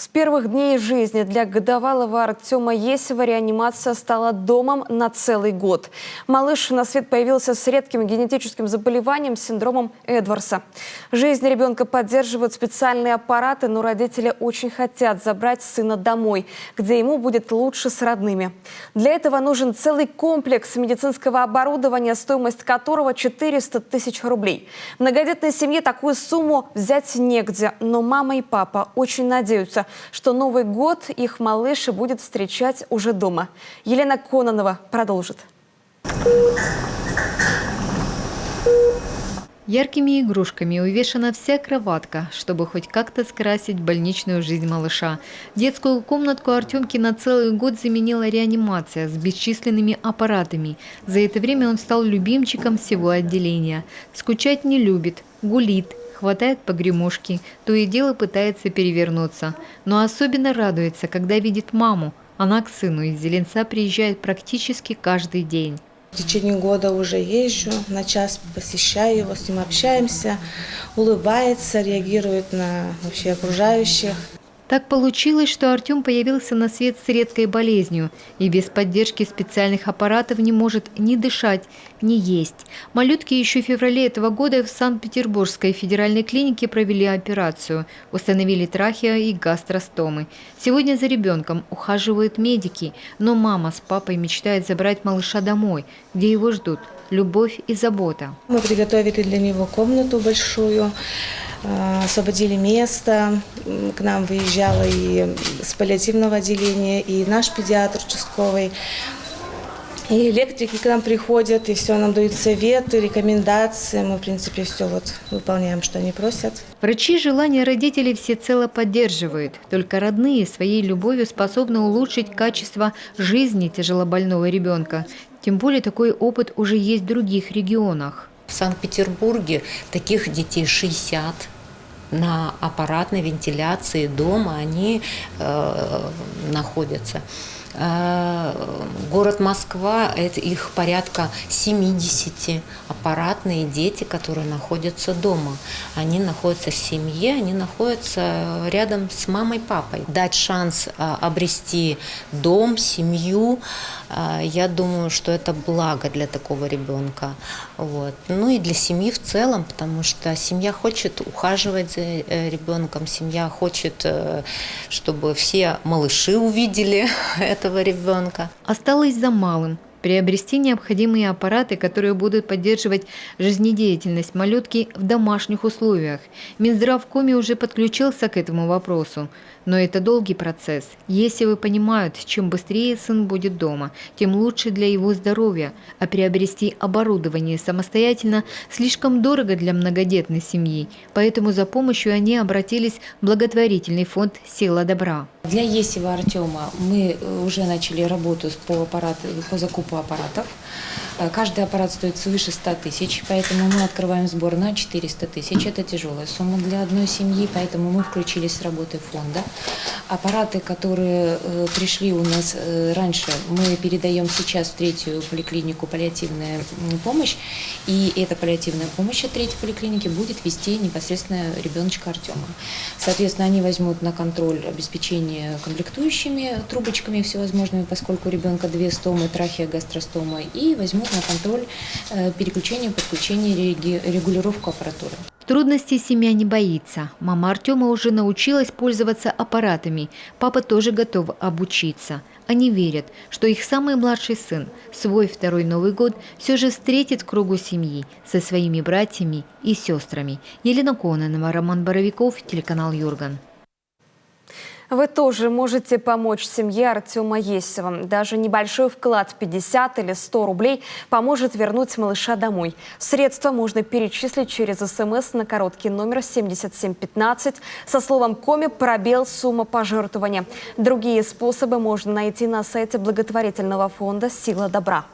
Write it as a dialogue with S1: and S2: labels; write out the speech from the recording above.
S1: С первых дней жизни для годовалого Артема Есева реанимация стала домом на целый год. Малыш на свет появился с редким генетическим заболеванием, синдромом Эдвардса. Жизнь ребенка поддерживают специальные аппараты, но родители очень хотят забрать сына домой, где ему будет лучше с родными. Для этого нужен целый комплекс медицинского оборудования, стоимость которого 400 тысяч рублей. Многодетной семье такую сумму взять негде, но мама и папа очень надеются, что Новый год их малыш будет встречать уже дома. Елена Кононова продолжит.
S2: Яркими игрушками увешана вся кроватка, чтобы хоть как-то скрасить больничную жизнь малыша. Детскую комнатку Артемки на целый год заменила реанимация с бесчисленными аппаратами. За это время он стал любимчиком всего отделения. Скучать не любит, гулит, хватает погремушки, то и дело пытается перевернуться. Но особенно радуется, когда видит маму. Она к сыну из Зеленца приезжает практически каждый день.
S3: В течение года уже езжу, на час посещаю его, с ним общаемся, улыбается, реагирует на вообще окружающих.
S2: Так получилось, что Артем появился на свет с редкой болезнью и без поддержки специальных аппаратов не может ни дышать, ни есть. Малютки еще в феврале этого года в Санкт-Петербургской федеральной клинике провели операцию, установили трахео и гастростомы. Сегодня за ребенком ухаживают медики, но мама с папой мечтают забрать малыша домой, где его ждут любовь и забота.
S3: Мы приготовили для него комнату большую, освободили место. К нам выезжала и с паллиативного отделения, и наш педиатр участковый. И электрики к нам приходят, и все нам дают советы, рекомендации. Мы, в принципе, все выполняем, что они просят.
S2: Врачи желания родителей всецело поддерживают. Только родные своей любовью способны улучшить качество жизни тяжелобольного ребенка. Тем более такой опыт уже есть в других регионах.
S4: В Санкт-Петербурге таких детей 60. На аппаратной вентиляции дома они находятся. Город Москва, это их порядка 70 аппаратные дети, которые находятся дома. Они находятся в семье, они находятся рядом с мамой, папой. Дать шанс обрести дом, семью, я думаю, что это благо для такого ребенка. Вот. Ну и для семьи в целом, потому что семья хочет ухаживать за ребенком, семья хочет, чтобы все малыши увидели этого ребенка.
S2: Осталось за малым – приобрести необходимые аппараты, которые будут поддерживать жизнедеятельность малютки в домашних условиях. Минздрав в Коми уже подключился к этому вопросу. Но это долгий процесс. Если вы понимаете, чем быстрее сын будет дома, тем лучше для его здоровья. А приобрести оборудование самостоятельно слишком дорого для многодетной семьи. Поэтому за помощью они обратились в благотворительный фонд «Сила добра».
S5: Для Есева Артема мы уже начали работу по закупу аппаратов. Каждый аппарат стоит свыше 100 тысяч, поэтому мы открываем сбор на 400 тысяч. Это тяжелая сумма для одной семьи, поэтому мы включились с работы фонда. Аппараты, которые пришли у нас раньше, мы передаем сейчас в 3-ю поликлинику паллиативная помощь. И эта паллиативная помощь от 3-й поликлиники будет вести непосредственно ребеночка Артема. Соответственно, они возьмут на контроль обеспечение комплектующими трубочками всевозможными, поскольку у ребенка 2 стомы, трахео, гастростома, и возьмут на контроль переключение, подключение, регулировку аппаратуры.
S2: Трудностей семья не боится. Мама Артема уже научилась пользоваться аппаратами. Папа тоже готов обучиться. Они верят, что их самый младший сын свой второй Новый год все же встретит в кругу семьи со своими братьями и сестрами. Елена Кононова, Роман Боровиков, телеканал Юрган.
S1: Вы тоже можете помочь семье Артема Есева. Даже небольшой вклад 50 или 100 рублей поможет вернуть малыша домой. Средства можно перечислить через СМС на короткий номер 7715 со словом «Коми» /сумма пожертвования. Другие способы можно найти на сайте благотворительного фонда «Сила добра».